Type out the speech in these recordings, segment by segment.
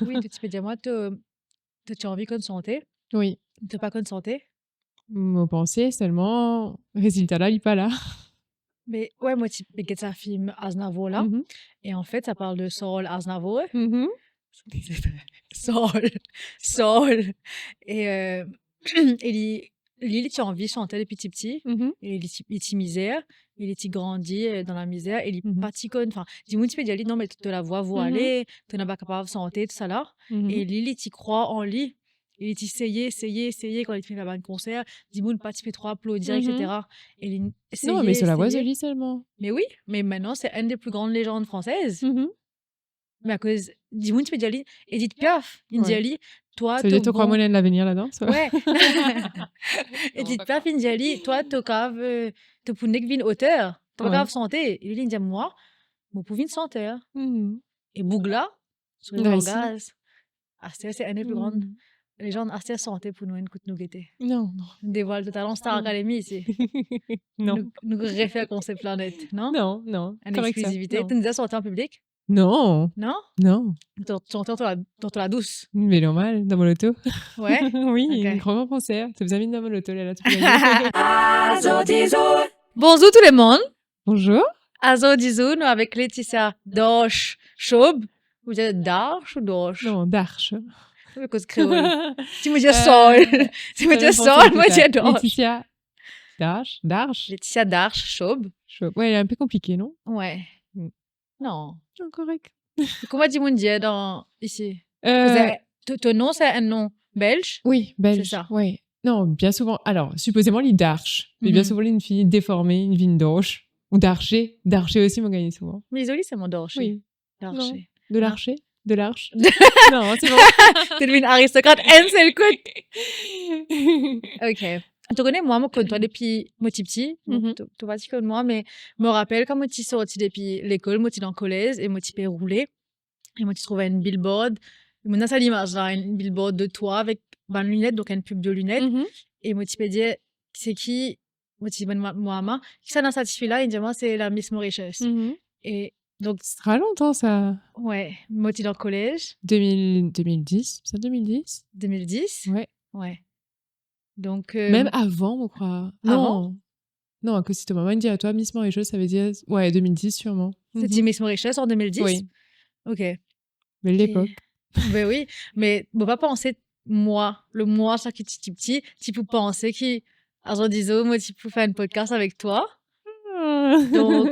Oui, tu peux dire, moi, tu as envie qu'on santé, Oui. tu pas qu'on santé. Mon pensée seulement, résultat là, il est pas là. Mais ouais, moi, tu peux ça film Aznavour là. Mmh mh. Et en fait, ça parle de Saul Aznavour. Mmh. Saul, Saul. Et, et lui, il a envie de chanter depuis petit. Mmh. Et il est misère. Il est grandi dans la misère. Et il est Mmh. pas conne. Enfin, dis-moi, tu peux dire, non, mais tu la vois, vous Mmh. aller, tu n'es pas capable de chanter, tout ça là. Mmh. Et lui, il y croit en lui. Il est essayé quand il fait un concert. Dis-moi, pas tu peux trop applaudir, Mmh. etc. Et il Non, mais c'est la voix essayé. jolie seulement. Mais oui, mais maintenant, c'est une des plus grandes légendes françaises. Mmh. Mais à cause dis-moi, tu peux dire, Edith Piaf, il Ouais. dit, toi, Ça veut t'es dire tu crois bon. moi de l'avenir là-dedans, ça? Ouais. Non, Edith pas Piaf, quoi. il dit, toi, t'es cave, t'es pour nek vin auteur. T'es pas Ouais. cave santé. Et lui, il dit, moi, mon pour vin santé. Mmh. Et Bougla, sur les Là, ici. orgasmes. C'est une des plus grandes Mmh. légendes. Astia santé pour nous, une coup de nous guetter. Non, non. Nous dévoile totalement Star Non. Academy ici. Non. Nous réfère concept planète, non? Non, non. Une Correct ça. exclusivité. Non. Tu nous as sorti en public? Non. Non? Non. Tu entends dans la douce. Mais normal, dans mon auto. Ouais? Oui, une Ok. grand concert. Tu as besoin dans mon auto, là, tu peux gagner. Bonjour tout le monde. Bonjour. Azo Dizou, nous avec Laetitia Dorsch Schaub. Vous dites Darsch ou Dorsch? Non, d'Arche. Oui, cause créole. Si vous dites Sol, si vous dites Sol, moi je dis Dorsch. Laetitia Darche. Laetitia Darsch Schaub. Ouais, elle est un peu compliquée, non? Ouais. Mm. Non. Non, correct. Comment dit-on dans ici? Euh, Ton nom, c'est un nom belge? oui, belge. C'est ça. Ouais. Non, bien souvent. Alors, supposément, les d'Arche. Mais bien souvent, une fille déformée, une vigne d'Orche. Ou d'Archer. D'Archer aussi, m'ont gagné souvent. Mais désolé, c'est mon Dorché. Oui. Darché. Non. De l'Archer? De l'Arche? Non, c'est bon. T'es une aristocrate, un seul coup. Ok. Tu connais, moi, je toi depuis mon petit. Tu vas dire que moi, mais je me rappelle quand je suis sortie depuis l'école, je suis dans le collège et je suis roulé. Et je trouvé une billboard. Maintenant, ça l'image, là, une billboard de toi avec une lunette, donc une pub de lunettes. Et je me suis dit, c'est qui? Je me suis dit, moi, qui ça dans cette fille-là? Il me dit, moi, c'est la Miss Mauritius. Et donc, Ce sera longtemps, ça. ouais, moi, je suis dans le collège. 2010. C'est 2010? 2010. Ouais. Ouais. Donc, Même avant, je crois. Avant? Non, à cause si ta maman dit à toi, Miss Mauritius, ça veut dire, ouais, 2010 sûrement. c'était Miss Mauritius en 2010? Oui. Ok. Mais l'époque. Ben oui, mais on va pas penser moi, le moi, ça qui est petit, tu peux penser qui, alors disons, moi, tu peux faire un podcast avec toi. Donc,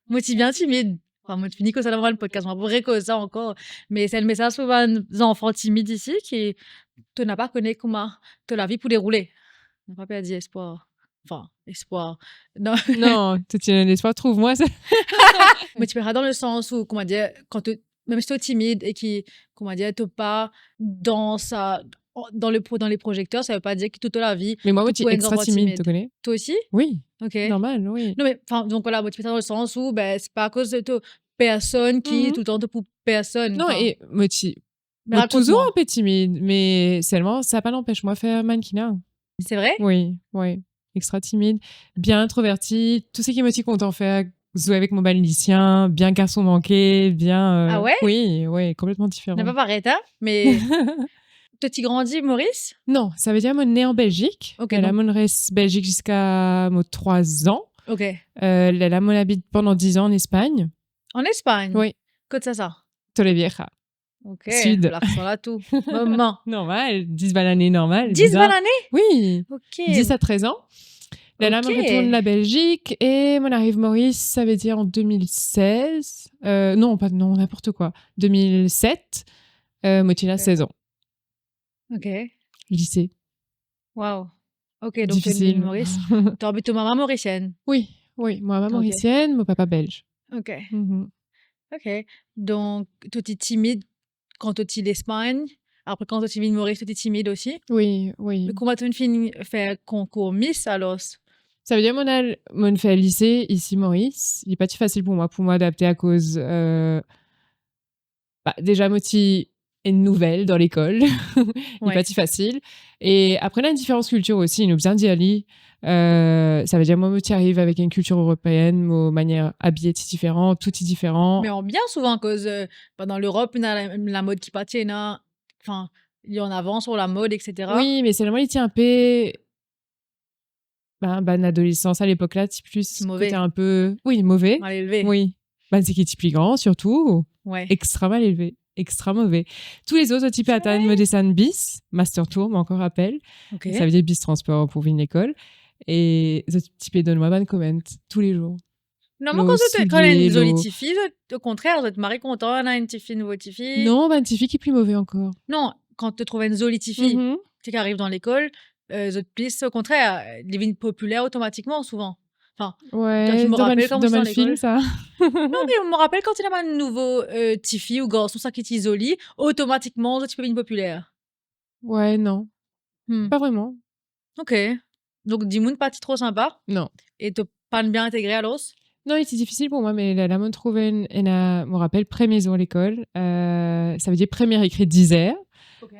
moi, tu es bien timide. Enfin, moi, tu finis que ça d'avoir un podcast, on va pourrait causer ça encore. Mais c'est le message pour les enfants timides ici qui, tu n'as pas connu comment, tu la vie pour dérouler. On n'a pas perdu espoir. Enfin, espoir. Non. Non, tu as un espoir, trouve-moi ça. Mais tu verras dans le sens où, comment dire, même si tu es timide et qui, comment dire, t'es pas dans les projecteurs, ça veut pas dire que toute la vie. Mais moi, tu tu es peux être extra enfant timide, tu connais? Toi aussi? Oui. Ok. Normal, oui. Non, mais, enfin, donc voilà, moi, tu fais ça dans le sens où, ben, c'est pas à cause de toi, personne qui, tout le temps, te pour personne. Non, et moi, mais toujours raconte-moi. un peu timide, mais seulement, ça pas n'empêche moi faire mannequinat. C'est vrai? Oui, oui. Extra timide, bien introverti, tout ce qui me content faire, jouer avec mon lycéen, bien garçon manqué, bien. Ah ouais? Oui, oui, complètement différent. N'est pas pareil, hein? Mais. T'as-tu grandi, Maurice? Non, ça veut dire mon né en Belgique. Ok, elle a donc. mon reste Belgique jusqu'à mon 3 ans. Ok. Elle a mon habite pendant 10 ans en Espagne. En Espagne? Oui. Côte ça? Torrevieja. Ok. Sud. L'accent là, tout. Maman. Normal, 10 l'année normale. 10 l'année? Oui. Ok. 10 à 13 ans. Là, Ok. me retourne de la Belgique et mon arrive Maurice, ça veut dire en 2016. Non, n'importe quoi. 2007. Motina, 16 ans. Ok. Lycée. Waouh. Ok, donc difficile. Maurice. T'habites ta maman mauricienne? Oui, moi, maman mauricienne, mon papa belge. Ok. Ok. Donc, tu es timide quand tu es l'Espagne. Après, quand tu vis Maurice, tu es timide aussi. Oui. Mais comment tu finis faire concours Miss alors? Ça veut dire mon fait lycée ici Maurice. Il n'est pas si facile pour moi d'adapter à cause déjà moti une nouvelle dans l'école. Il n'est pas si facile. Et après, là, une différence culture aussi. Nous besoin d'y aller. Ça veut dire, moi, tu arrives avec une culture européenne, une manière habillée est différente, tout est différent. Mais on bien souvent, à cause, dans l'Europe, on a la mode qui patinne, enfin, il y en avance sur la mode, etc. Oui, mais seulement, il tient un peu... Ben, adolescence à l'époque là, c'est plus Mauvais. côté un peu... Oui, mauvais. Mal élevé. Oui. Ben, c'est qui est plus grand, surtout. Ouais. Extra mal élevé. Extra mauvais. Tous les autres types atteignent me descendent bis, master tour, mais encore rappel. Ok. Ça veut dire bis transport pour venir à l'école. Et ce type de moi, ben, comment tous les jours. Non, moi, quand on a une jolie petite fille, au contraire, je vais te marrer content, on a une petite fille, une nouvelle petite fille. Non, ben, une petite fille qui est plus mauvais encore. Non, quand tu trouves une jolie petite fille, tu arrives dans l'école, je te plisse, au contraire, devient populaire automatiquement, souvent. Enfin, ouais, je me rappelle quand dans dans le film, ça. Non, mais on me rappelle quand il y a un nouveau petite fille ou garçon, ça qui est isolé, automatiquement, tu peux devenir populaire. Ouais, non. Pas vraiment. Ok. Donc, dis-moi, pas trop sympa. Non. Et t'as pas bien intégré à l'os? Non, c'est difficile pour moi, mais la mode trouver me rappelle pré-maison à l'école. Ça veut dire première écrit 10 heures. Ok.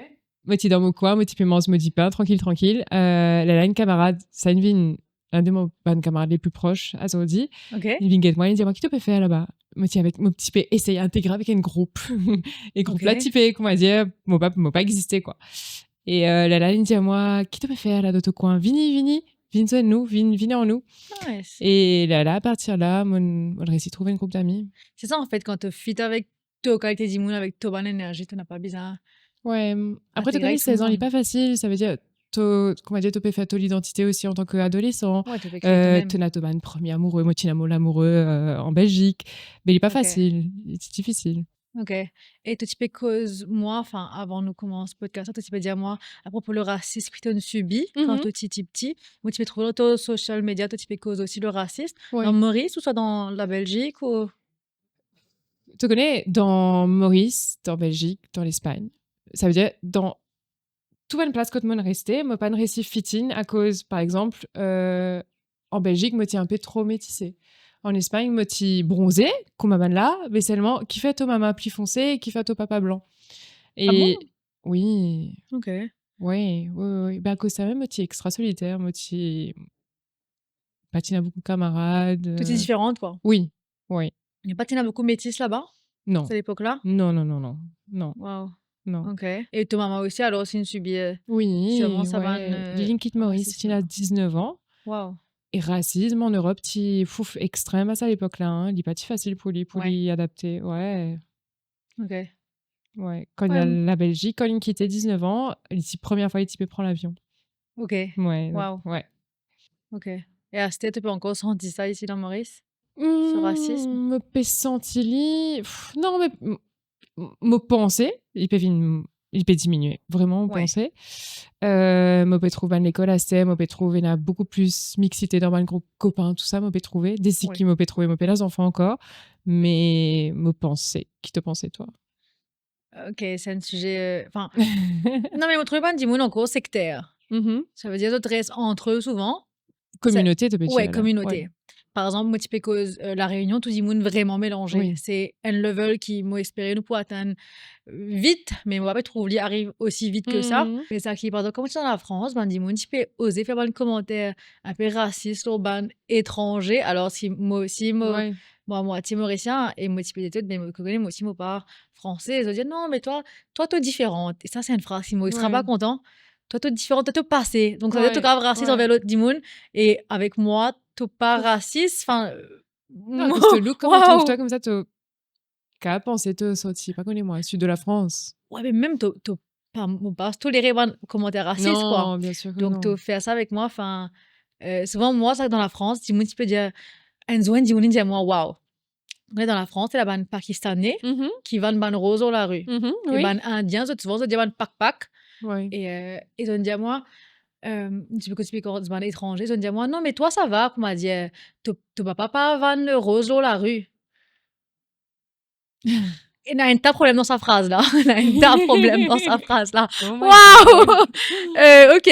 Moi, tu es dans mon coin, moi, tu peux manger, me dis pas, tranquille. Là, une camarade, ça une vie, un de mes bonnes camarades les plus proches, à Saudi. Ok. Il vient moi, il dit, qui te peut faire là-bas? Moi, tu avec mon petit peu, essayer d'intégrer avec un groupe. Et groupe là, tu peux, comment dire, moi pas exister, quoi. Et là, il me dit à moi, qui te peut faire là, dans ton coin? Vini, viens en nous. Nice. Et là, à partir de là, on réussit à trouver une groupe d'amis. C'est ça, en fait, quand tu fit avec ta qualité d'immun, avec ta bonne énergie, tu n'as pas besoin. Ouais. Après, tu connais 16 ans, il n'est pas facile. Ça veut dire, comment dire, tu peux faire l'identité aussi en tant qu'adolescent. Ouais, tu as un premier amoureux, moi, tu l'amoureux en Belgique. Mais il n'est pas facile. C'est difficile. Ok. Et tu peux cause moi, enfin, avant nous commencer le podcast, tu peux dire moi, à propos le racisme que tu as subi quand tu étais petit, moi, tu peux trouver sur social media, tu peux cause aussi le racisme. Dans Maurice ou soit dans la Belgique ou... Tu connais dans Maurice, dans Belgique, dans l'Espagne. Ça veut dire, dans toute une place que je restais, moi, pas de récit fit-in à cause, par exemple, en Belgique, moi, tu un peu trop métissé. En Espagne, moi, tu bronzé, comme maman là, mais seulement qui fait ton maman plus foncé et qui fait ton papa blanc. Et ah bon? Oui. Ok. Oui. Ben, à cause de ça même, moi, tu extra solitaire, moi, tu patines à beaucoup de camarades. Tout est différente, quoi. Oui. Il n'y a pas beaucoup métis là-bas? Non. À cette époque-là? Non. Wow. Non. Ok. Et ta maman aussi, alors aussi, une subit. Oui. Sûrement, ça va. Lily quitte Maurice, qui a 19 ans. Wow. Et racisme en Europe, petit fouf extrême à ça l'époque-là. Hein. Il n'est pas si facile pour lui adapter. Ouais. Ok. Ouais. Quand il y a la Belgique, quand il quittait 19 ans, la première fois, il peut prendre l'avion. Ok. Ouais. Wow. Ouais. Ok. Et à cette tu peux encore sentir ça ici dans Maurice? Ce racisme? Me peut sentir. Non, mais me penser, il peut diminuer, vraiment, penser. Me peut trouver à l'école à STEM, me peut trouver a beaucoup plus mixité dans un groupe copain, tout ça, me peut trouver. Des cycles qui me peut trouver, me peut les enfants encore, mais me penser. Qui te pensais, toi? Ok, c'est un sujet. Enfin. Non, mais mon truc, pas dis-moi encore sectaire. Ça veut dire que tu restes entre eux souvent. Communauté, de petit. Ouais, communauté. Ouais. Par exemple, moi, type cause la Réunion, tout le monde vraiment mélangé. Oui. C'est un level qui m'a espéré nous pour atteindre vite, mais moi, pas trouve qu'il arrive aussi vite que ça. Mais ça qui, par exemple, quand tu es dans la France, ben, dis-moi, tu peux oser faire un commentaire un peu raciste sur ban étranger. Alors, si moi aussi, moi, moitié mauricien et moitié peut-être, mais moi aussi, moi, pas français, ils ont dit non, mais toi, tu es différente. Et ça, c'est une phrase qui ne sera pas content. Toi, tu es différente, toi, tu es passé. Donc, ça veut dire que tu es grave raciste envers l'autre Dimoun. Et avec moi, tu n'es pas raciste. Enfin. Non, parce que look, comment trouves-toi comme ça, tu as pensé, tu sorti, pas connais moi, sud de la France. Ouais, mais même, tu pas toléré les commentaires racistes, quoi. Non, bien sûr que donc, tu fais ça avec moi. Enfin, souvent, moi, ça, dans la France, Dimoun, tu peux dire, Dimoun dit à moi, waouh. On est dans la France, il y a un Pakistanais qui vend une rose dans la rue. Et un Indien, souvent, tu dis un pak-pak. Et ils ont dit à moi, tu peux continuer quand tu es étranger, ils ont dit à moi, non, mais toi, ça va, comme m'a dit, tu papa pas vendre rose dans la rue. Il y a un tas de problèmes dans sa phrase, là. Il y a un tas de problèmes dans sa phrase, là. Waouh! Ok.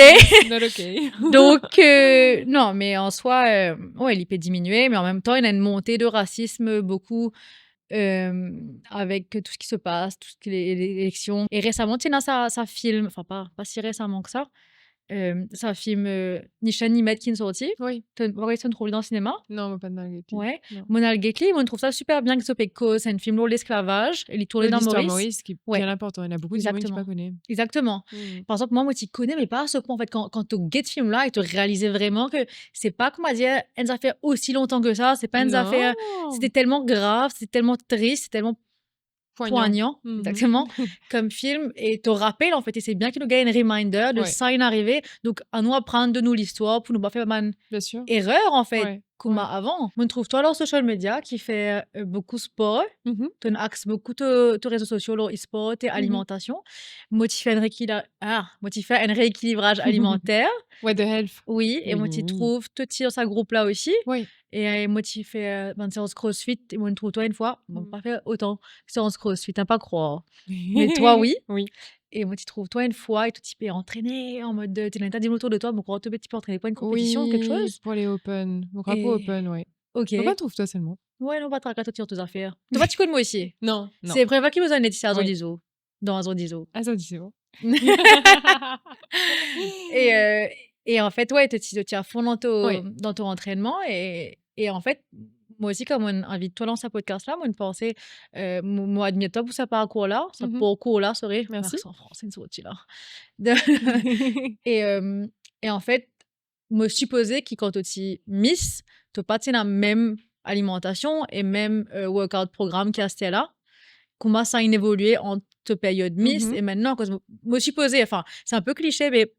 Not okay. Donc, non, mais en soi, il peut diminuer, mais en même temps, il y a une montée de racisme beaucoup avec tout ce qui se passe, tout ce qui est les élections. Et récemment, tu sais, ça filme, enfin pas si récemment que ça, ça film Ni chaîne ni maître qui est sorti. Oui. Tu vois, ça trouve dans le cinéma. Non, mais pas de Marguerite. Ouais. Non. Monal Getli, moi, je trouve ça super bien que ce Pecco, c'est un film sur l'esclavage. Il est tourné dans L'histoire Maurice. Maurice, qui est Ouais. bien important. Il y en a beaucoup de gens qui Exactement. ne connaissent Exactement. Par exemple, moi, tu connais, mais pas à ce point. En fait, quand tu regardes ce film-là et tu réalisais vraiment que c'est pas, comment dire, une affaire aussi longtemps que ça. C'est pas une affaire. C'était tellement grave, c'était tellement triste, c'était tellement poignant, exactement, comme film. Et te rappelles, en fait, et c'est bien qu'il nous gagne un reminder de ça une arrivée. Donc, à nous apprendre de nous l'histoire pour nous pas faire une erreur, en fait, comme avant. On trouve toi, leur social media qui fait beaucoup sport. Tu axes beaucoup tes réseaux sociaux, leur e-sport et alimentation. Moi, tu fais un rééquilibrage alimentaire. Ouais, de health. Oui, et moi, tu trouves tout dans sa groupe-là aussi. Oui. Et moi, tu fais une séance crossfit. Et moi, je trouve toi une fois. Bon, pas fait autant séance crossfit, t'as pas croire. Mais toi, oui. Oui. Et moi, tu trouves toi une fois et tout, tu peux entraîner en mode. Tu as dit autour de toi, donc tu peux entraîner pas une compétition, quelque chose. Pour les Open. Donc, rapport Open, oui. Ok. On va trouver toi seulement. Ouais, non, pas de raconter tes affaires. Tu vois, tu connais moi aussi. Non. C'est la première fois qu'il me donne Laetitia Azodizo. Dans Azodizo. Azodizo. Et en fait, ouais, tu es à fond dans ton entraînement. Et en fait, moi aussi, comme on invite toi dans ce podcast-là, moi, une pensée, moi, admire toi pour ce parcours-là, ce parcours-là, sorry. Merci. En français, c'est là. Et en fait, me supposer que quand tu miss, tu pas la même alimentation et même workout programme qui a là. Comment ça a évolué en période miss et maintenant, me supposer, enfin, c'est un peu cliché, mais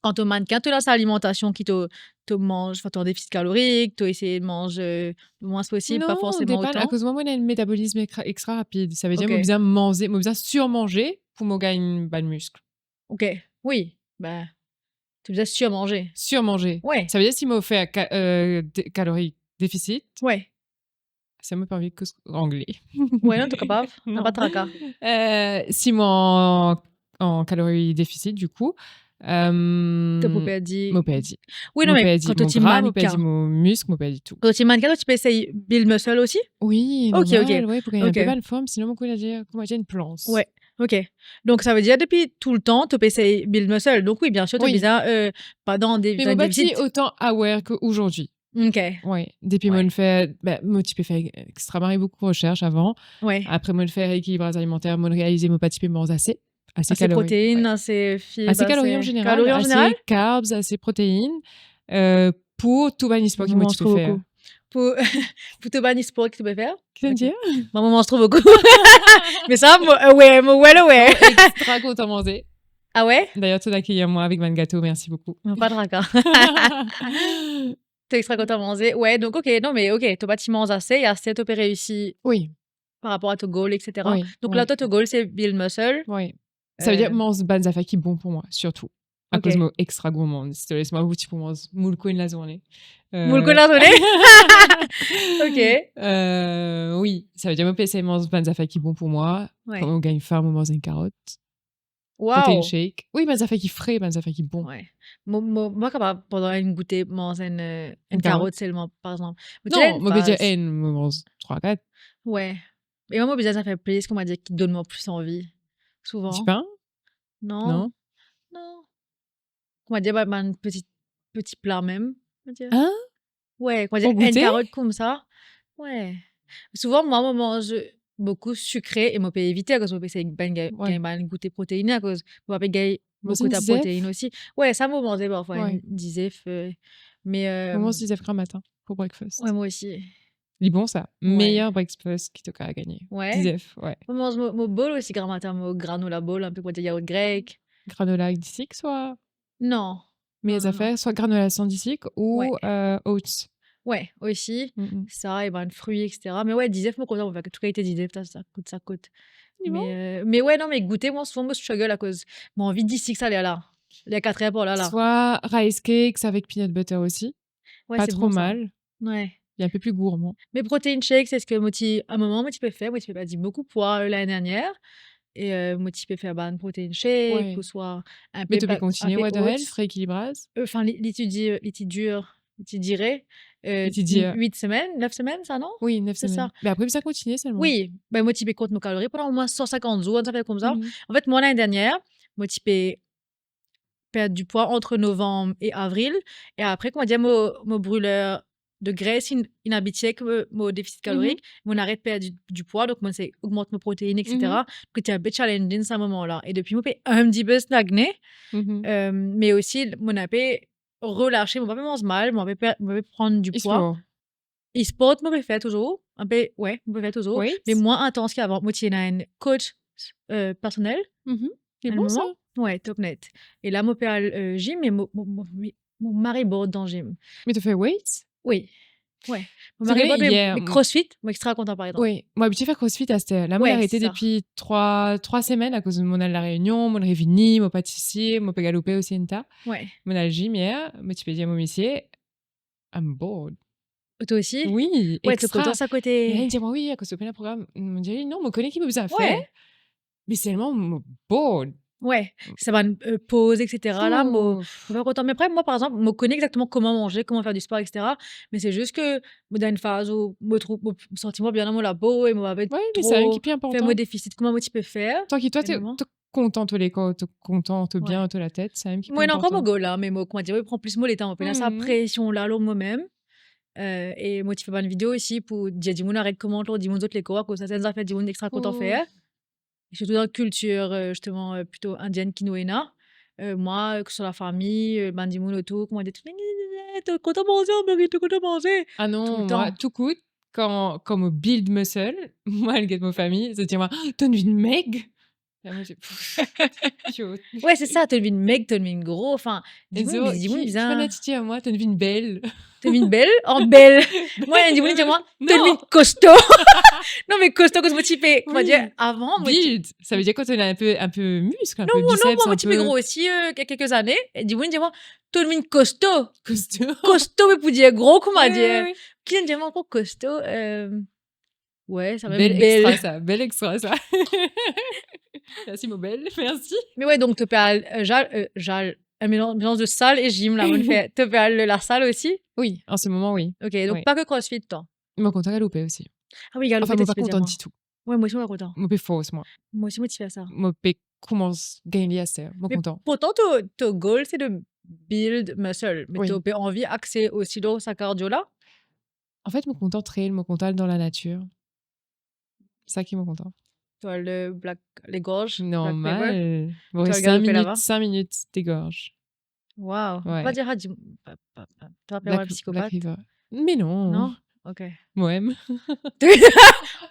quand tu mannequin, tu as sa alimentation qui te mange, enfin, ton déficit calorique, tu essaies de manger le moins possible, pas forcément autant. À cause de moi, on a un métabolisme extra rapide. Ça veut dire que j'ai besoin de manger, j'ai besoin de surmanger pour me gagner un muscle. Ok, oui, bah, tu as besoin de surmanger. Surmanger. Ouais. Ça veut dire si je fais calories déficit. Ouais. Ça me permet que anglais. Ouais, non, t'es capable. T'as pas de tracas. Si moi en calories déficit, du coup. T'as pas dit. Oui, non, mais quand tu mannequin. Mon muscle, mon dit tout. Quand tu mannequin, tu peux essayer build muscle aussi? Oui, normal, ouais, pour gagner un peu bonne forme, sinon mon j'ai une planche. Ouais, ok. Donc ça veut dire depuis tout le temps, tu peux essayer build muscle. Donc oui, bien sûr, tu as besoin, pas dans des. Mais mon bâti autant aware qu'aujourd'hui. Ok. Ouais. Depuis, moi, je fais, moi, tu peux faire extrêmement beaucoup de recherches avant. Ouais. Après, moi, je fais rééquilibrage alimentaire, moi, réaliser mon petit peu manger assez. Assez protéines, assez fibres. Assez calories en général. Assez carbs, assez protéines. Pour tout ban sport qui moi, tu peux faire. Pour tout ban sport que tu peux faire. Qu'est-ce que tu veux dire? Maman mange trop beaucoup. Mais ça, ouais. Extra content manger. Ah ouais? D'ailleurs, tout d'accueillir moi avec 20 gâteaux, merci beaucoup. Pas de raccord. T'es extra content manger. Ouais, donc ok, non mais ok, ton bâtiment assez, et assez, tu peux réussir. Oui. Par rapport à ton goal, etc. Oui, donc là, toi, ton goal, c'est build muscle. Oui. Ça veut dire manger bonnes affaires qui sont bon pour moi, surtout. À cause de mon extra gourmand. Si tu laisses moi vous pour manger moule coin la journée. Moule coin la journée? Ok. Oui, ça veut dire que je mange bonnes affaires qui sont bon pour moi. Quand on gagne faim, on mange une carotte. Wow. Protein shake. Oui, bonnes affaires qui frais, bonnes affaires qui sont bon. Ouais. Moi, quand pendant une goûter, manger une carotte seulement, par exemple. Non, moi, je veux dire, je mange 3-4. Ouais. Et moi, ça fait plaisir qu'on m'a dit qu'il donne-moi plus envie. Souvent. Du pain? Non. On m'a dit, un petit plat même. Hein? Ouais, on m'a dit une carotte comme ça. Ouais. Souvent, moi, je mange beaucoup sucré et moi, je peux éviter à cause que c'est une goûter protéiné à cause moi, je peux beaucoup de protéines aussi. Ouais, ça m'a mangé parfois une disef. Mais. Moi, je disais le matin pour breakfast. Ouais, moi aussi. C'est bon ça. Meilleur breakfast qui t'a gagné. Ouais. Disef, ouais. On mange mon bol aussi, grand matin, mon granola bowl, un peu comme des yaourt grec. Granola disic, soit. Non. Mais les affaires, soit granola sans disic ou oats. Ouais, aussi. Ça, et ben, fruits, etc. Mais ouais, disef, moi, on va que tout qualité disef, ça coûte. Mais ouais, non, mais goûter, moi, souvent, je struggle à cause. J'ai envie d'ici que ça allait là. Il y a 4 heures là. Soit rice cakes avec peanut butter aussi. Ouais, pas trop bon, mal. Ouais. Il est un peu plus gourmand. Mais protein shake, c'est ce que à un moment, moi, tu peux faire. Moi, tu peux pas dire beaucoup poids l'année dernière. Et moi, tu peux faire un protein shake, ou soit un peu. Mais tu peux continuer, ouais, de health, rééquilibrage. Enfin, l'étude dur. tu dirais, Et tu dis 8 semaines, 9 semaines, ça, non? oui, 9 C'est semaines. ça. Mais après, ça continue seulement. Oui, ben, moi, tu peux compter mes calories pendant au moins 150 jours, ça fait comme ça. Mhm. En fait, moi, l'année dernière, moi, tu peux perdre du poids entre novembre et avril. Et après, comment dire, mon brûleur de graisse inhabitué que mon déficit Mhm. calorique, mon arrête de perdre du poids, donc moi, c'est augmente mes protéines, etc. Mhm. Que tu as un peu challenging à ce moment-là. Et depuis, moi, j'ai un petit peu stagné, Mhm. mais aussi, mon a relâché, mon pas mange mal, mon pas prendre du Il se poids. faut. E-sport, me fait toujours. Un peu, ouais, me fait toujours. Oui. Mais moins intense qu'avant. Moi, tu as un coach personnel, Mhm. C'est à un bon, ça. moment. Ouais, top net. Et là, moi, je au gym, mais mon mari borde dans le gym. Mais tu fais weights? Oui, ouais. Mon Tu mari connais, borde, mais, hier, mais CrossFit, moi, extra content, par exemple. oui, moi, habitué à faire CrossFit à cette heure. Là, moi, j'ai Ouais, arrêté c'est ça. depuis 3 semaines à cause de mon à la Réunion, mon Révini, mon pâtissier, mon galopé aussi, une tas. Ouais. Mon à le gym hier, mais tu peux dire, mon métier, I'm bored. Toi aussi? Oui, Ouais, tu es content, extra. ça Et là, il côté. me dit, moi, oui, à cause de plein de programme. Il me dit, non, mon connaît qui me vous a fait. Ouais, Mais c'est tellement bored. ouais. Ça va une pause, etc. Là, moi, Ouf. pas content. Mais après, moi, par exemple, je connais exactement comment manger, comment faire du sport, etc. Mais c'est juste que, moi, dans une phase où je me sens bien dans mon labo et moi, pas Oui, mais c'est un qui trop est plus faire mon important. déficit. Comment tu peux faire? Tant que toi, Et maman? t'es content tous les corps, t'es content, t'es Ouais. bien, t'es la tête, c'est un qui est plus Moi, il y a encore mon important. goal là, mais moi, comment dire, il prend plus moi les temps. On a sa Mhm. pression là, là, moi-même. Et moi, tu fais pas une vidéo ici pour dire, dis-moi, arrête comment, dis-moi, autres les corps, que ça, ça fait, dis-moi, extra content Ouf. faire. Et surtout dans la culture, justement, plutôt indienne, kinoéna. Moi, que ce soit la famille, ben, dis-moi, autour, comment dire, t'es content de manger, Marie, t'es content de manger. Ah Tout le non, moi, temps. tout coûte, quand on build muscle, moi, le gars de ma famille, c'est dire, moi, t'as une meg? Et moi, j'ai, yo. Ouais, c'est ça, t'as une vie de mec, t'as une vie de gros. Enfin, Et dis-moi, zo, dis-moi, qui va bizarre. natiti à moi, t'as une vie belle. T'as une vie de belle? En belle. Moi, dis-moi, dis-moi, t'as une vie Non! de costaud. Non, mais costaud, que je me typais. Comment dire, Oui. avant, moi, Build, ça veut dire quand on a un peu muscle, un non, peu non, biceps, moi, un moi, typais peu gros aussi, il y a quelques années. Et dis-moi, t'as une vie de costaud. costaud. Costaud, mais pour dire gros, comment Oui, dire? oui, oui. Qui dit encore costaud? Ouais, ça va Belle même belle. extra, ça. Belle extra, ça. Merci, mon belle. Merci. Mais ouais, donc, tu parles, un mélange de salle et gym, là, on fait. Tu parles la salle aussi? Oui, en ce moment, oui. Ok, donc Oui. pas que CrossFit, toi. Mon compte à galoper aussi. Ah oui, Enfin, galopette, moi, tu pas peux dire, content moi. du tout. Ouais, moi aussi, moi, content. Moi, pas fausse, moi. Moi aussi, moi, tu fais ça. Moi, pas commence gagner à terre. Moi, Mais content. pourtant, ton goal, c'est de build muscle. Mais tu Oui. as envie d'accéder aussi dans sa cardio-là? En fait, mon content trail, mon content dans la nature. C'est ça qui est mon content. Tu as les gorges, Black River. Normal. Bon, Tu vas 5 galoper minutes, là-bas. 5 minutes, t'égorges. Waouh. On va pas Ouais. dire, tu vas faire un Black psychopathe. River. Mais non. Non? Ok. Moi-même.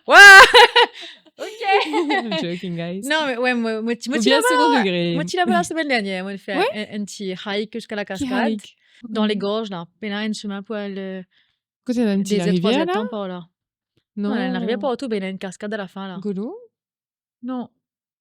Waouh! Ok. I'm joking, guys. Non, mais ouais, moi, tu Ou bien second degré. moi, tu l'as la semaine dernière. On a fait Ouais? un petit hike jusqu'à la Qui cascade. hike? Dans les gorges, là. Puis là, un chemin pour le Côté d'un petit la désert, 3 rivière, là? temps par là. Non, elle n'arrivait Non. pas autour, mais il y a une cascade à la fin, là. Gollum? Non.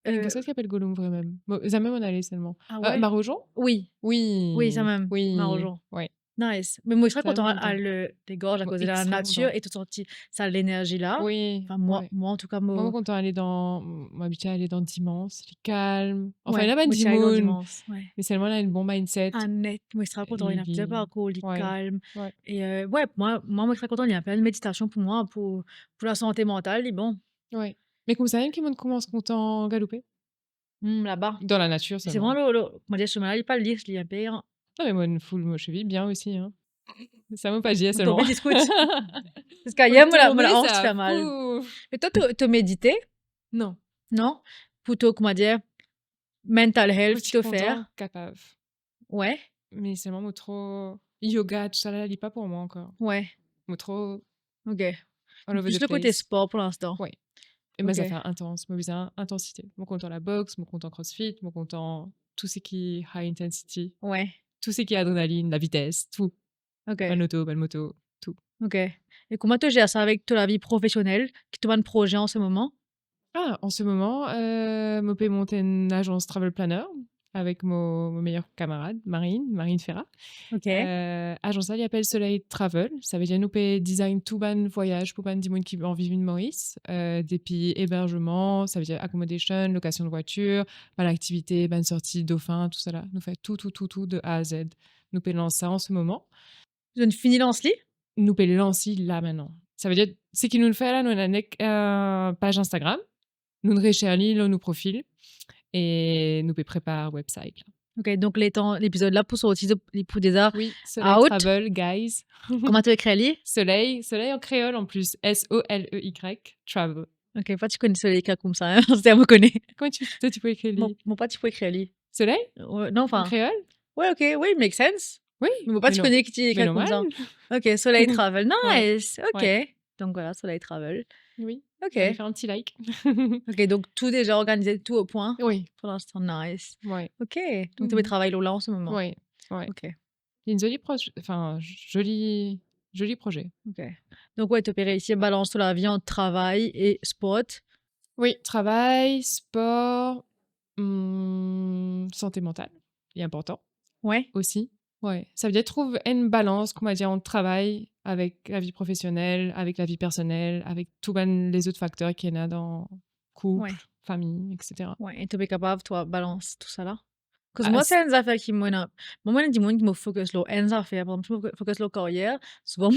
Il y a une cascade qui s'appelle Gollum, vraiment. Jamais on allait seulement. Ah ouais? Marojon? Oui. Oui, ça Oui. même. Oui. Marojon. Ouais. Nice. Mais moi, je serais Ça, content me à content. des gorges à Moi, cause de la extra nature content. et tout sorti. Ça a l'énergie là. Oui. Enfin, moi, Ouais. moi, en tout cas, Moi, moi. content d'aller dans. Moi, habitué à aller dans Dimanche. C'est calme. Enfin, Ouais, il y a pas moi, tu dans Moon. dimanche. Ouais. Mais seulement là, un bon mindset. Ah, net. Moi, je serais content. Il y a plusieurs parcours, il est Ouais. calme. Ouais. Et ouais, moi, je serais content. Il y a plein de méditation pour moi, pour la santé mentale. Et bon, Ouais. Mais comme ça, même qui monte commence content galoper. là-bas. Dans la nature C'est seulement. vraiment comment dire, ce chemin-là, il n'est pas le lire, je lis un peu. Non, mais moi, une foule, moi, je vis bien aussi. Hein. Ça m'a pas dit Ton seulement. bête, il scout. Parce qu'ailleurs, moi, Tomber, la hanche, tu ça fais mal. fout. Mais toi, tu médité, Non. non? Plutôt, comment dire, mental Moi, health, je suis plutôt content, faire. capable. Ouais, Mais seulement, moi, trop. Yoga, tout ça, là, lit pas pour moi encore. ouais, Moi, trop. ok. All over Plus the le côté place. sport pour l'instant. Ouais. Et moi, ça Ok. fait intense. Moi, besoin intensité. Moi, content la boxe, moi, content crossfit, moi, content tout ce qui est high intensity, Ouais, tout ce qui est adrénaline, la vitesse, tout. ok, Pas auto, pas moto, tout. ok. Et comment tu gères ça avec ta vie professionnelle, qui te donne un projet en ce moment? Ah, en ce moment, je peux monter une agence travel planner avec mon meilleur camarade, Marine Ferrat. Ok, Agence ça, il appelle Soleil Travel. Ça veut dire nous payer design tout ban voyage pour ban du monde qui en vivent une Maurice. Des pays hébergement, ça veut dire accommodation, location de voiture, ban activité, ban sortie, dauphin, tout ça là. Nous fait tout de A à Z. Nous payons ça en ce moment. Je ne finis dans ce lit. Nous peut lancer là maintenant. Ça veut dire, c'est qu'il nous le fait là, nous avons une page Instagram, nous recherchons là nos profils et nous peut préparer website. Là. Ok, donc l'épisode là pour sortir pour des arts Oui, Soleil out. Travel, guys. Comment tu écris lui? Soleil en créole en plus. S-O-L-E-Y, travel. Ok, pas tu connais Soleil comme ça, hein? C'est me connaît. Comment tu peux écrire lui? Mon pas tu peux écrire lui. Soleil? Non, En enfin. créole? Ouais, ok, oui, make sense. Oui. Mais pas tu connais qui tu écris comme ça. Ok, Soleil Travel, nice. Ok. Ouais. Donc voilà, Soleil Travel. Oui. Ok. Allez faire un petit like. Ok, donc tout déjà organisé, tout au point. Oui. Pour l'instant, nice. Ouais. Ok. Donc tu travailles là en ce moment. Oui. Ouais. Ok. Il y a une joli projet. Ok. Donc ouais, tu peux réussir à balancer la vie entre travail et sport. Oui, travail, sport, santé mentale, c'est important. Ouais. Aussi. Ouais. Ça veut dire trouver une balance, comment dire, entre travail avec la vie professionnelle, avec la vie personnelle, avec tous les autres facteurs qu'il y en a dans couple, famille, etc. Ouais, et tu es capable, toi, balance tout ça là. Parce que Ah, moi, c'est une affaire qui m'a. Moi, je dis qui me focus sur une affaire. Par exemple, je me focus sur la carrière. Souvent,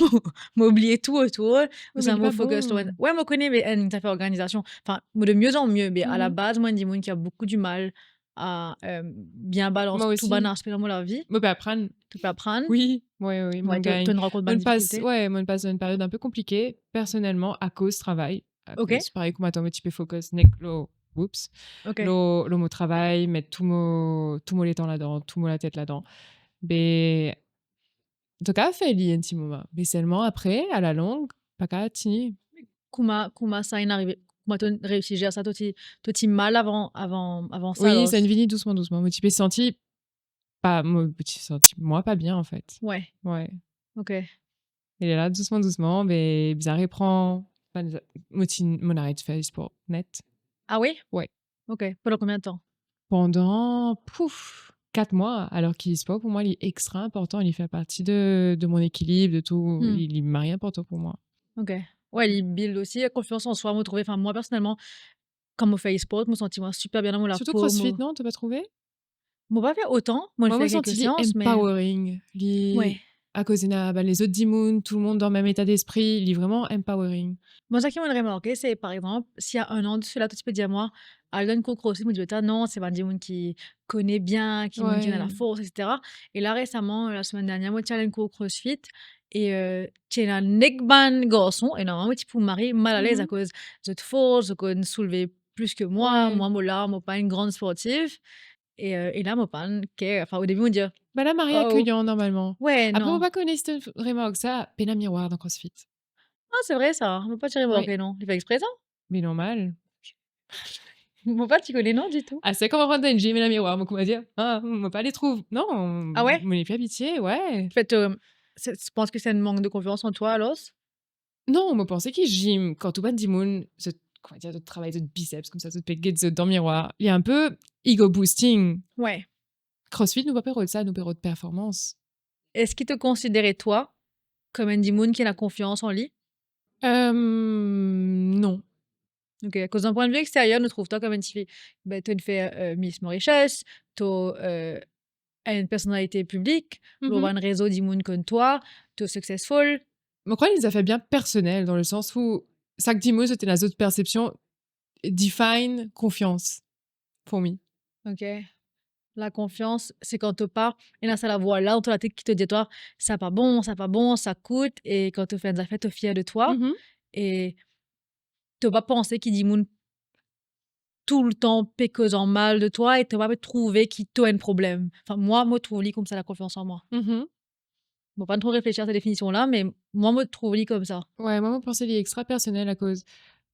m'oublier tout autour. Ou ça me focus sur. Ouais, je connais, mais une affaire organisation. Enfin, de mieux en mieux. Mais à la base, moi, je dis qui a beaucoup du mal à bien balancer tout bon aspect dans la vie. Moi, peux apprendre. Tu peux apprendre. Oui, oui. Moi, tu une rencontre de difficulté. Ouais, moi, je passe une période un peu compliquée, personnellement, à cause travail. Cause, pareil, comme attends, tu peux focus, oups, le mot travail, mettre tout mot les temps là-dedans, tout mot la tête là-dedans. Mais, en tout cas, fait un petit moment. Mais seulement après, à la longue, pas qu'à tenir. Comment ça est arrivé? Comment tu as réussi à gérer ça? Tu as mal avant ça? Oui, ça vient doucement. Moi, tu peux sentir moi, pas bien, en fait. Ouais. Ok. Il est là, doucement, mais bizarre, il prend. Mon arrêt de faire du sport net. Ah oui? Ouais. Ok. Pendant combien de temps? Pendant 4 mois, alors qu'il est sport, pour moi, il est extra important. Il fait partie de mon équilibre, de tout. Il est marié important pour moi. Ok. Ouais, il build aussi la confiance en soi, me trouver. Enfin, moi, personnellement, quand je fais e-sport, je me sens super bien dans mon Surtout CrossFit, non? T'as pas trouvé? Je pas fait autant. Moi, je fais quelques séances, mais... empowering. Ouais. À cause de les autres Dimoun, tout le monde dans le même état d'esprit, il est vraiment empowering. Moi, ce qui m'a remarqué, c'est par exemple, s'il y a un an de cela, tu peux dire moi, elle donne cours CrossFit, je me dis, non, c'est pas un Dimoun qui connaît bien, qui a la force, etc. Et là, récemment, la semaine dernière, moi, tu as un cours CrossFit et tu es un neckban garçon, et normalement, tu peux me marier mal à l'aise à cause de force, de connais soulever plus que moi. Moi, là, moi, pas une grande sportive. Et là, moi, pas enfin, au début, on dit. Bah là, Marie accueillant normalement. Ouais, après, non. on va connaître vraiment que ça, peine à miroir dans CrossFit. Ah, c'est vrai ça. On peut pas tirer remarquer, non. Il fait exprès ça? Mais normal. Mon pas, tu connais non du tout. Ah, c'est comme prendre un gym et la miroir, donc on va dire, ah, on pas les trouve. Non. Ah ouais? On n'est plus habitué, ouais. En fait, tu penses que c'est un manque de confiance en toi, alors? Non, on me pensait qu'il gym quand tout le monde dit mon, comment dire, de travail de biceps comme ça, de péguer dans le miroir. Il y a un peu ego boosting. Ouais. CrossFit nous pas peur de ça, nous peur de performance. Est-ce qu'il te considérait toi comme un Dimoun qui a la confiance en lui? Non. Ok, à cause d'un point de vue extérieur, nous trouve toi comme une fille. Ben, tu as une fait Miss Mauritius, tu as une personnalité publique, tu as un réseau d'Imoun comme toi, tu es successful. Je crois qu'il nous a fait bien personnel dans le sens où chaque Dimoun, c'était la autre perception, define confiance pour moi. Ok. La confiance, c'est quand tu pars et là, c'est la voix là dans la tête qui te dit, toi, ça pas bon, ça coûte. Et quand tu fais des affaires, tu es fier de toi. Et tu vas pas penser qu'il dit tout le temps pécosant mal de toi et tu vas pas trouver qu'il t'a un problème. Enfin, moi, je trouve comme ça la confiance en moi. Bon, pas trop réfléchir à cette définition-là, mais moi, je trouve comme ça. Ouais, moi, je pense que c'est extra personnel à cause.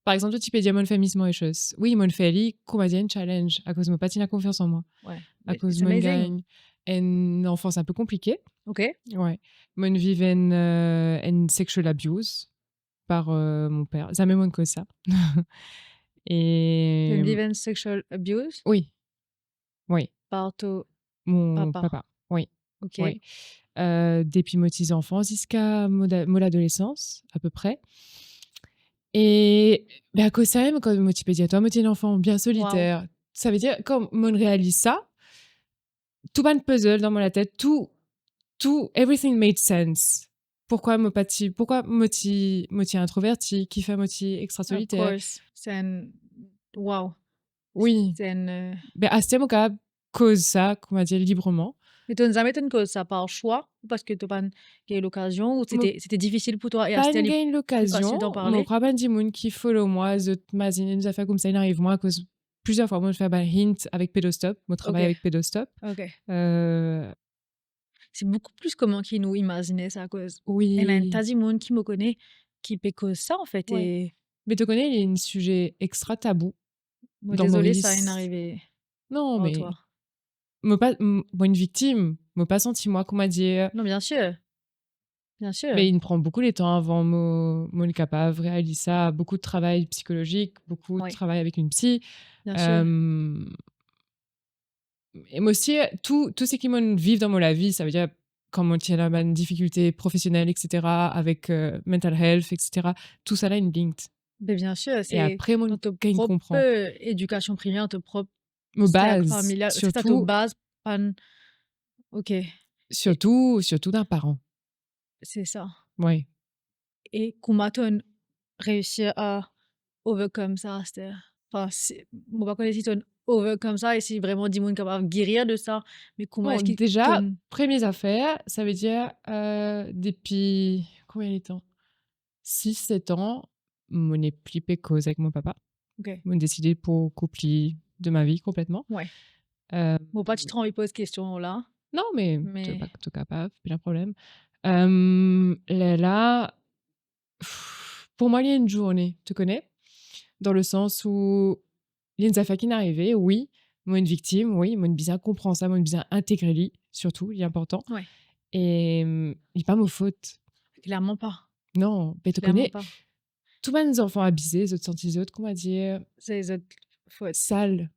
Par exemple, tu peux dire, mon fait Miss Mauritius. Oui, mon fait lui, comment dire, un challenge, à cause de mon patine la confiance en moi. Ouais. À cause de mon gagne. Une enfance un peu compliquée. Ok. Ouais. Mon vivait une sexual abuse par mon père. Ça me manque que ça. Et. Tu vivais une sexual abuse? Oui. Par mon papa. Oui. Ok. Oui. Depuis mes petits enfants jusqu'à mon adolescence, à peu près. Et à cause de ça, même, quand je peux dire, toi, un enfant bien solitaire, ça veut dire, quand on réalise ça, tout un puzzle dans la tête, tout, everything made sense. pourquoi moti introverti, qui fait moti extra Of solitaire. course. Wow. Oui. C'est Ben, à ce moment-là, cause ça, qu'on va dire librement. Mais tu n'as jamais été cause ça par choix ou parce que tu n'as pas eu l'occasion ou c'était difficile pour toi et Pas c'était gain plus l'occasion. facile d'en Mon parler? problème dit moun qui follow moi, zot magazine nous a fait comme ça, il arrive moi à cause plusieurs fois, moi je fais un hint avec Pédostop, mon travail Ok. avec Pédostop. Ok. Euh, C'est beaucoup plus comment qu'ils nous imaginaient ça à cause. Et oui. il y a un tas de monde qui me connaît qui peut cause ça en fait. Ouais. Et Mais tu connais, il y a un sujet extra tabou. moi, Dans désolée, Maurice. ça est arrivé Non, par mais toi. moi, une victime, moi pas senti moi qu'on m'a dit. Non, bien sûr. Bien sûr. Mais il me prend beaucoup les temps avant mon capable réaliser ça, beaucoup de travail psychologique, beaucoup de Oui. travail avec une psy. Bien sûr. Et moi aussi, tout ce qui me vit dans ma vie, ça veut dire quand on tient une difficulté professionnelle, etc., avec mental health, etc., tout ça là, une linked. Mais bien sûr, Et c'est après, mon dans ta gain propre comprend. éducation primaire, ta propre Mon cercle base, familial. C'est ça, ta surtout, base. Ok, surtout d'un parent. c'est ça. Ouais. Et comment tu as réussi à overcome ça? Enfin, on va pas connaître si tu as overcome ça et si vraiment dis monde capable de guérir de ça. Mais comment Bon, est-ce qu'il déjà, te... premières affaires, ça veut dire depuis combien de temps 6-7 ans, mon est plus cause avec mon papa. Ok. On a décidé pour couper de ma vie complètement. Ouais. Euh, Bon, pas tu te rends pose question là. non, mais tu Mais n'es pas tout capable, pas de problème. Là, pour moi, il y a une journée, tu connais, dans le sens où il y a une affaire qui est arrivée, oui, moi une victime, oui, moi une bizarre comprend ça, moi une bizarre intégrer surtout, il est important. ouais, Et il n'est pas ma faute. clairement pas. Non, mais tu Clairement connais, pas. tous mes enfants abusés, les autres sentis, les autres, comment dire, C'est les autres fautes. sales.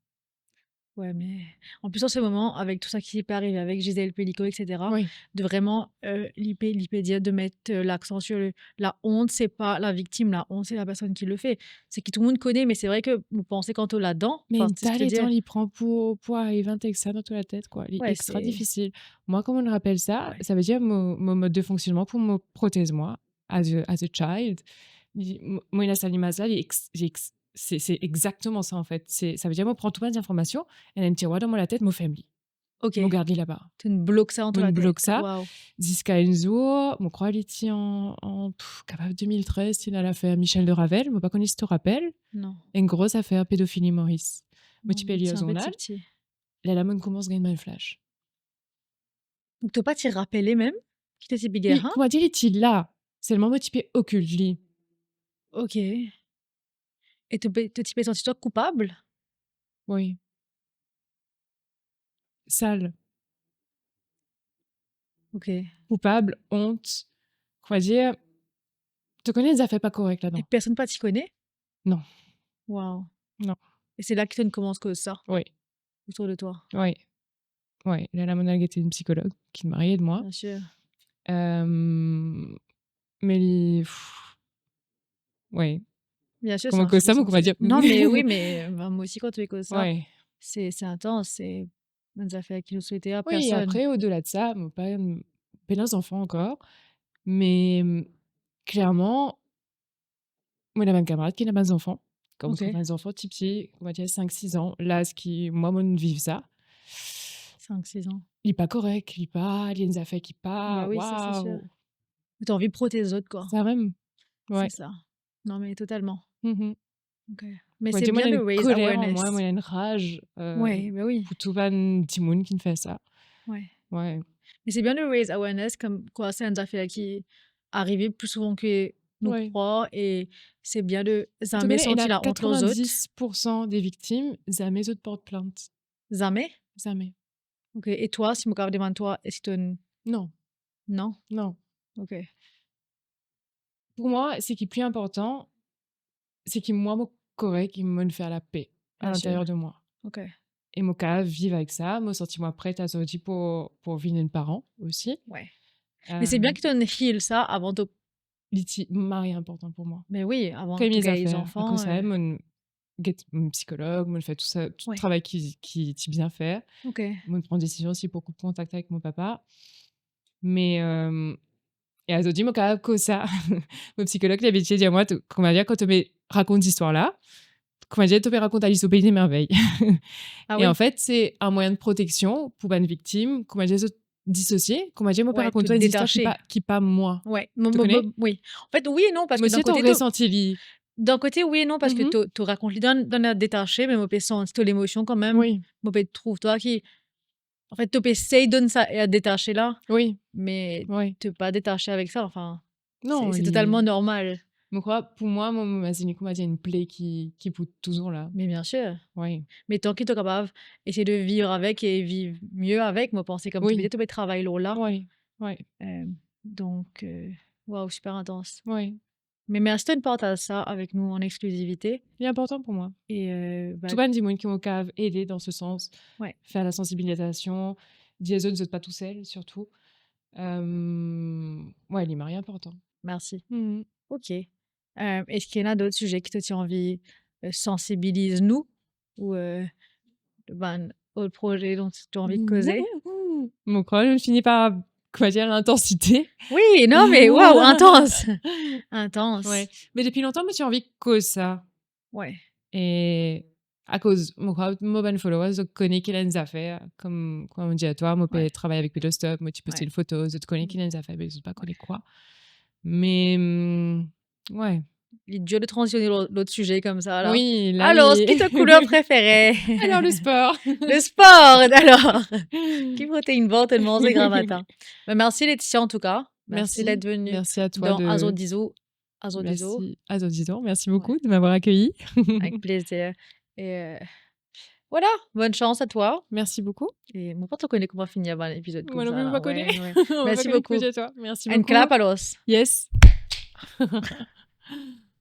Ouais, mais en plus, en ce moment, avec tout ça qui peut arriver avec Gisèle Pellico, etc., Oui. de vraiment l'IPDIA, de mettre l'accent sur la honte, c'est pas la victime, la honte, c'est la personne qui le fait. C'est que tout le monde connaît, mais c'est vrai que vous pensez quand on là-dedans. Mais Enfin, c'est ce que je t'as veux les temps, dire. il prend pour arriver avec ça dans toute la tête, quoi. Il est Ouais, extra c'est. difficile. Moi, comme on rappelle ça, Ouais. ça veut dire mon mode de fonctionnement pour me protéger, moi, as a child. Moi, il a sa limage là, c'est exactement ça, en fait. Ça veut dire, moi, prends toutes les informations, et elle a une tiroir dans la tête, moi, family. Ok. Mon garde là-bas. Tu ne bloques ça entre Mon la tête. bloque ça. Waouh. Jusqu'à Enzo, mon crois, il était capable 2013, il a l'affaire Michel de Ravel, moi, pas connu si tu te rappelles. Non. Une grosse affaire pédophilie Maurice. Moi, tu peux C'est lire un au journal. petit. Là, la bonne commence à gagner mal flash. Donc, tu pas t'y rappeler même qui te dit big Oui, comment dire, il là. C'est le moment où tu peux occulte, lui. Ok. Et tu peux sentir toi coupable? Oui. Sale. Ok. Coupable, honte. Comment dire, tu connais des affaires pas correctes Et là-dedans? personne pas t'y connaît? Non. Waouh. Non. Et c'est là que tu ne commences que ça Oui. autour de toi. Oui. Oui. Là, la monnaie était une psychologue qui est mariée de moi. Bien sûr. Mais oui. Bien sûr, Comment que ça, moi, qu'on va dire. Non, mais oui, mais moi aussi, quand tu es comme ça, Ouais. c'est intense. C'est des affaires qui nous souhaitaient à Oui, et personne. après, au-delà de ça, mon père, plein d'enfants encore. Mais clairement, moi, j'avais un camarade qui n'a pas d'enfants. Quand Ok. on trouve des enfants typiques, on va dire 5-6 ans, là, ce qui, moi, vive ça. 5-6 ans. Il n'est pas correct, il n'est pas, il y a des affaires qui Bah partent. oui, ça, c'est sûr. Waouh! Tu as envie de protéger les autres, quoi. Ça même. Ouais. C'est ça. Non, mais totalement. Mhm. Ok. Mais Ouais, c'est moi, bien il y a de une raise colère en awareness. moi, il y a une rage Ouais, bah oui. pour tout le petit monde qui me fait ça. Ouais. Ouais. Mais c'est bien de raise awareness, comme quoi c'est une affaire qui arrive plus souvent que nous Ouais. croit et c'est bien de Tu jamais connais, il y sentir a la honte aux autres. 90% des victimes, jamais eux autres portent plainte. Jamais? Jamais. Ok. Et toi, si je me demande toi, est-ce que tu... Non. Non? Non. Ok. Pour moi, ce qui est plus important, c'est que moi, mon correct, il me fait la paix à Bien sûr. l'intérieur de moi. Ok. Et mon cas, vivre avec ça, me sentir moi prête à sortir pour vivre un parent aussi. Ouais. Mais c'est bien que tu heal ça avant de... L'iti mari est important pour moi. Mais oui, avant de Premières gagner les affaires. À enfants. cause ça, mon psychologue, me fait tout ça, tout Ouais. le travail qui bien faire. Ok. Me prend des décisions aussi pour couper contact avec mon papa. Mais Et elle a dit, moi, quand ça, mon psychologue l'habitude dit à moi, qu'on m'a dit, quand tu me racontes cette histoire-là, qu'on m'a dit, tu me racontes Alice au pays des merveilles. Ah Et oui, en fait, c'est un moyen de protection pour une victime, qu'on m'a dit, dissocier, qu'on m'a dit, moi, ouais, te raconte-toi une histoire détacher. qui pas moi. Ouais, Tu connais? oui. En fait, oui et non, parce Moi que d'un aussi, ton côté, ressenti, li. d'un côté, oui et non, parce que Mhm. tu racontes les d'un air détaché, mais moi, je sens l'émotion quand même. Oui, Moi, je trouve, toi, qui, en fait, tu essayes de ça et à détacher là, oui, mais oui. tu pas détaché avec ça. Enfin, Non, c'est totalement normal. je crois, pour moi, c'est une plaie qui pousse toujours là. Mais bien sûr. Oui, Mais tant que tu es capable d'essayer de vivre avec et vivre mieux avec, moi, penser comme tu oui, disais, tu peux travailler là. oui, oui, Donc, waouh, super intense. oui. Mais merci de partager ça avec nous en exclusivité. C'est important pour moi. Et Tout le monde qui m'a aidé dans ce sens, ouais, faire la sensibilisation, dire aux autres, vous n'êtes pas tout seul, surtout. Ouais, il m'a rien important. merci. Mhm. Ok. Est-ce qu'il y en a d'autres sujets qui te tiennent envie sensibilise-nous ou ben, autre projet dont tu as envie de causer? Mon problème finit par, quoi dire, l'intensité. Oui, non, mais waouh, intense! Intense. Ouais. Mais depuis longtemps, moi, j'ai envie de cause ça. Ouais. Et à cause, moi, bonne followers, je connais qui les a fait, comme on dit à toi, moi, Ouais. je travaille avec Pedostop, moi, tu postes Ouais. une photo, je te connais qui les a fait, mais je ne sais pas connaître quoi. Mais, ouais. Il est dur de transitionner l'autre sujet comme ça, là. Oui, là, Alors, ce qui est ta couleur préférée? Alors, le sport. Le sport, alors. Qui protéine bon tellement c'est grand matin. Mais merci Laetitia en tout cas. Merci d'être venue Merci à toi dans de... Azodizo. Merci à toi, merci beaucoup de m'avoir accueilli. Avec plaisir. Et voilà, bonne chance à toi. Merci beaucoup. Et mon pote, on connaît comment finir un épisode comme Moi non ça. plus, Là. pas connais. Ouais. On va Merci pas beaucoup. à toi. Merci And beaucoup. clap alors. Yes.